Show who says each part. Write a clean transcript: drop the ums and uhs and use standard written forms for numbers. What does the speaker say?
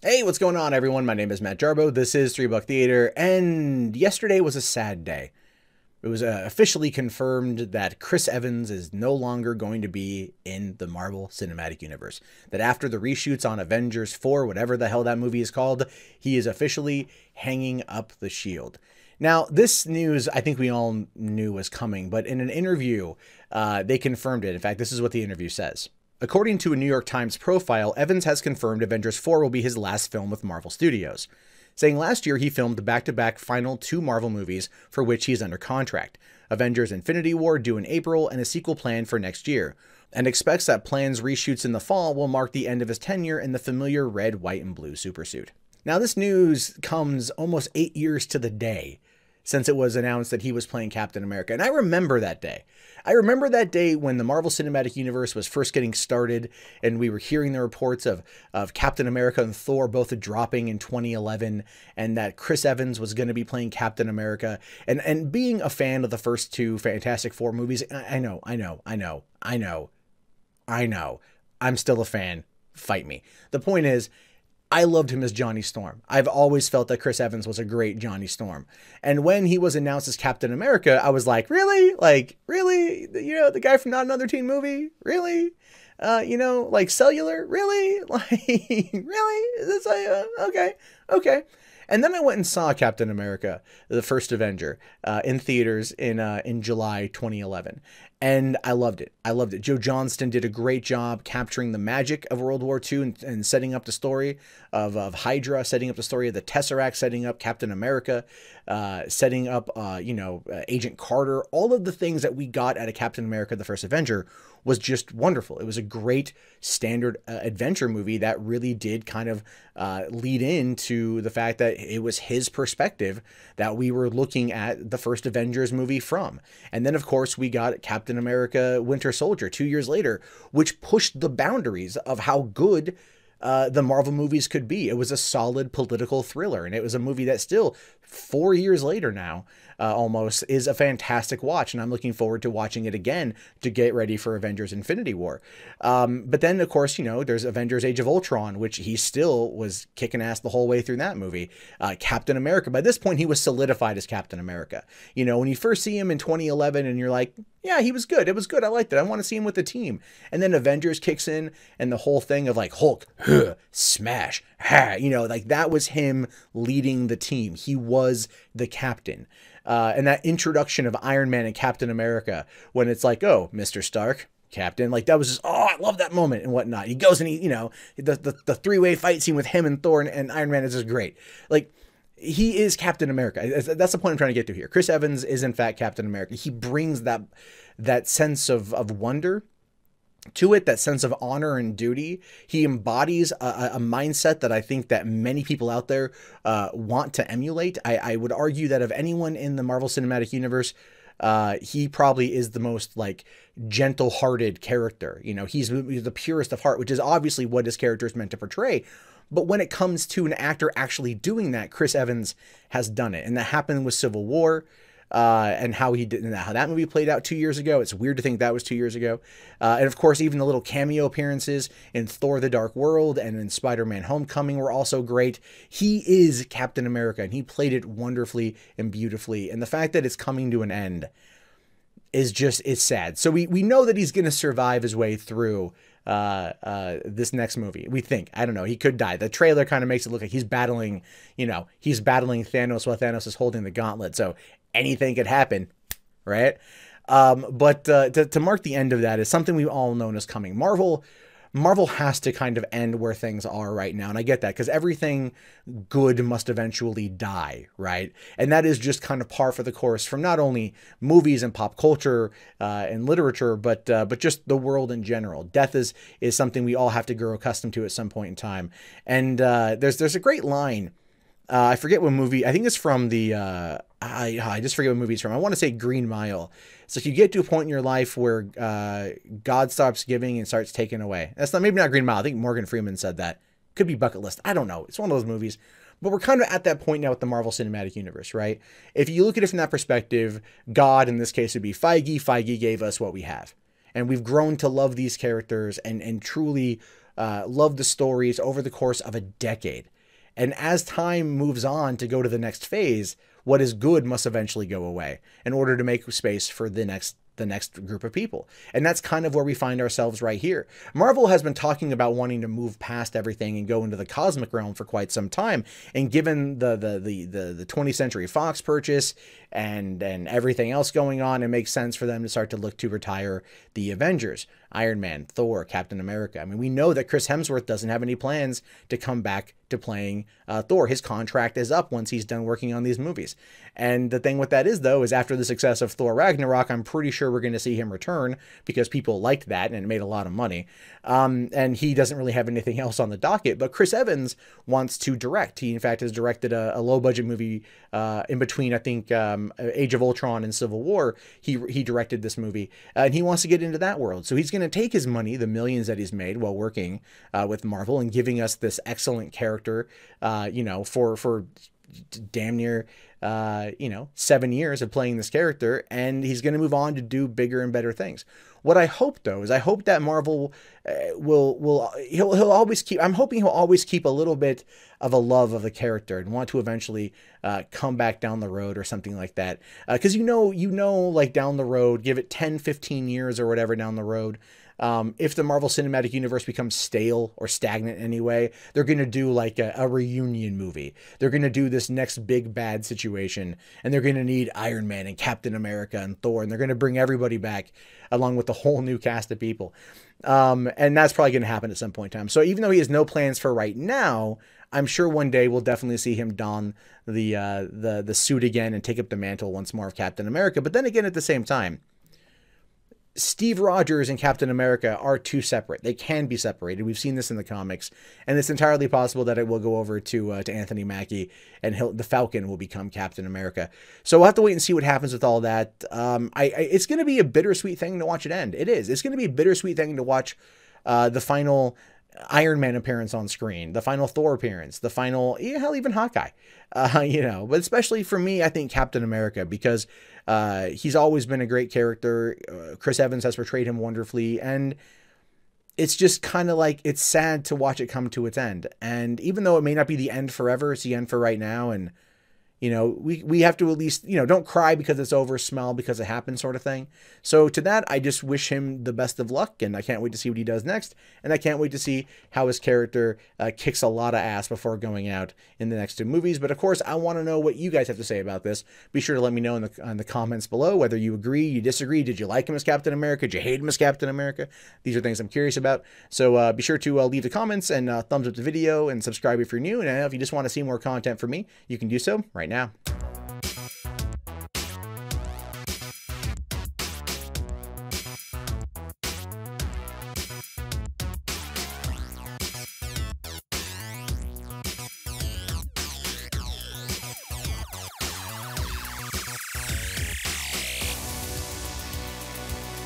Speaker 1: Hey, what's going on, everyone? My name is Matt Jarbo. This is 3 Buck Theater, and yesterday was a sad day. It was officially confirmed that Chris Evans is no longer going to be in the Marvel Cinematic Universe. That after the reshoots on Avengers 4, whatever the hell that movie is called, he is officially hanging up the shield. Now, this news I think we all knew was coming, but in an interview, they confirmed it. In fact, this is what the interview says. According to a New York Times profile, Evans has confirmed Avengers 4 will be his last film with Marvel Studios, saying last year he filmed the back-to-back final 2 Marvel movies for which he is under contract, Avengers Infinity War due in April and a sequel planned for next year, and expects that planned reshoots in the fall will mark the end of his tenure in the familiar red, white, and blue supersuit. Now, this news comes almost 8 years to the day since it was announced that he was playing Captain America. And I remember that day. I remember that day when the Marvel Cinematic Universe was first getting started and we were hearing the reports of Captain America and Thor both dropping in 2011 and that Chris Evans was going to be playing Captain America. And being a fan of the first 2 Fantastic Four movies, I know. I'm still a fan. Fight me. The point is, I loved him as Johnny Storm. I've always felt that Chris Evans was a great Johnny Storm. And when he was announced as Captain America, I was like, really? Like, really? You know, the guy from Not Another Teen Movie? Really? Like Cellular? Really? Like, really? Is this okay. And then I went and saw Captain America, the first Avenger, in theaters in July 2011. And I loved it. Joe Johnston did a great job capturing the magic of World War II and setting up the story of Hydra, setting up the story of the Tesseract, setting up Captain America, setting up, Agent Carter. All of the things that we got out of Captain America, the first Avenger, was just wonderful. It was a great standard adventure movie that really did kind of lead into the fact that it was his perspective that we were looking at the first Avengers movie from. And then, of course, we got Captain America Winter Soldier 2 years later, which pushed the boundaries of how good the Marvel movies could be. It was a solid political thriller, and it was a movie that still, 4 years later now, almost, is a fantastic watch, and I'm looking forward to watching it again to get ready for Avengers Infinity War. But then, of course, there's Avengers Age of Ultron, which he still was kicking ass the whole way through that movie. Captain America, by this point, he was solidified as Captain America. When you first see him in 2011, and you're like, yeah, he was good. It was good. I liked it. I want to see him with the team. And then Avengers kicks in, and the whole thing of like Hulk, smash, like that was him leading the team. He was the captain. And that introduction of Iron Man and Captain America, when it's like, oh, Mr. Stark, Captain, like that was just, oh, I love that moment and whatnot. He goes and the 3-way fight scene with him and Thor and Iron Man is just great. Like, he is Captain America. That's the point I'm trying to get to here. Chris Evans is in fact Captain America. He brings that sense of wonder to it, that sense of honor and duty. He embodies a mindset that I think that many people out there want to emulate. I would argue that of anyone in the Marvel Cinematic Universe, he probably is the most like gentle-hearted character. He's the purest of heart, which is obviously what his character is meant to portray. But when it comes to an actor actually doing that, Chris Evans has done it. And that happened with Civil War, and how he did, and how that movie played out 2 years ago. It's weird to think that was 2 years ago. And of course, even the little cameo appearances in Thor: The Dark World and in Spider-Man: Homecoming were also great. He is Captain America, and he played it wonderfully and beautifully. And the fact that it's coming to an end is sad. So we know that he's going to survive his way through this next movie. We think, I don't know, he could die. The trailer kind of makes it look like he's battling Thanos while Thanos is holding the gauntlet. So anything could happen, right? But to mark the end of that is something we've all known is coming. Marvel has to kind of end where things are right now. And I get that because everything good must eventually die, right? And that is just kind of par for the course from not only movies and pop culture and literature, but just the world in general. Death is something we all have to grow accustomed to at some point in time. And there's a great line. I forget what movie. I think it's from the, I just forget what movie it's from. I want to say Green Mile. So if you get to a point in your life where God stops giving and starts taking away. That's maybe not Green Mile. I think Morgan Freeman said that. Could be Bucket List. I don't know. It's one of those movies. But we're kind of at that point now with the Marvel Cinematic Universe, right? If you look at it from that perspective, God, in this case, would be Feige. Feige gave us what we have. And we've grown to love these characters and truly love the stories over the course of a decade. And as time moves on to go to the next phase, what is good must eventually go away in order to make space for the next group of people. And that's kind of where we find ourselves right here. Marvel has been talking about wanting to move past everything and go into the cosmic realm for quite some time. And given the 20th Century Fox purchase and everything else going on, it makes sense for them to start to look to retire the Avengers, Iron Man, Thor, Captain America. I mean, we know that Chris Hemsworth doesn't have any plans to come back to playing Thor. His contract is up once he's done working on these movies. And the thing with that is, though, is after the success of Thor Ragnarok, I'm pretty sure we're going to see him return because people liked that and it made a lot of money. And he doesn't really have anything else on the docket. But Chris Evans wants to direct. He, in fact, has directed a low-budget movie in between, I think, Age of Ultron and Civil War. He directed this movie, and he wants to get into that world. So he's going to take his money, the millions that he's made while working with Marvel and giving us this excellent character, for damn near 7 years of playing this character, and he's going to move on to do bigger and better things. What I hope, though, is I hope that Marvel he'll always keep. I'm hoping he'll always keep a little bit of a love of the character and want to eventually come back down the road or something like that. Because like down the road, give it 10, 15 years or whatever down the road. If the Marvel Cinematic Universe becomes stale or stagnant anyway, they're going to do like a reunion movie. They're going to do this next big bad situation, and they're going to need Iron Man and Captain America and Thor, and they're going to bring everybody back along with the whole new cast of people. And that's probably going to happen at some point in time. So even though he has no plans for right now, I'm sure one day we'll definitely see him don the suit again and take up the mantle once more of Captain America. But then again, at the same time, Steve Rogers and Captain America are too separate. They can be separated. We've seen this in the comics, and it's entirely possible that it will go over to Anthony Mackie, and the Falcon will become Captain America. So we'll have to wait and see what happens with all that. It's going to be a bittersweet thing to watch it end. It is. It's going to be a bittersweet thing to watch the final Iron Man appearance on screen, the final Thor appearance, the final, hell, even Hawkeye, but especially for me, I think Captain America, because he's always been a great character. Chris Evans has portrayed him wonderfully, and it's just kind of like, it's sad to watch it come to its end. And even though it may not be the end forever, it's the end for right now. And we have to at least, don't cry because it's over, smile because it happened, sort of thing. So to that, I just wish him the best of luck, and I can't wait to see what he does next. And I can't wait to see how his character kicks a lot of ass before going out in the next two movies. But of course, I want to know what you guys have to say about this. Be sure to let me know in the comments below whether you agree, you disagree. Did you like him as Captain America? Did you hate him as Captain America? These are things I'm curious about. So be sure to leave the comments and thumbs up the video and subscribe if you're new. And if you just want to see more content from me, you can do so right now.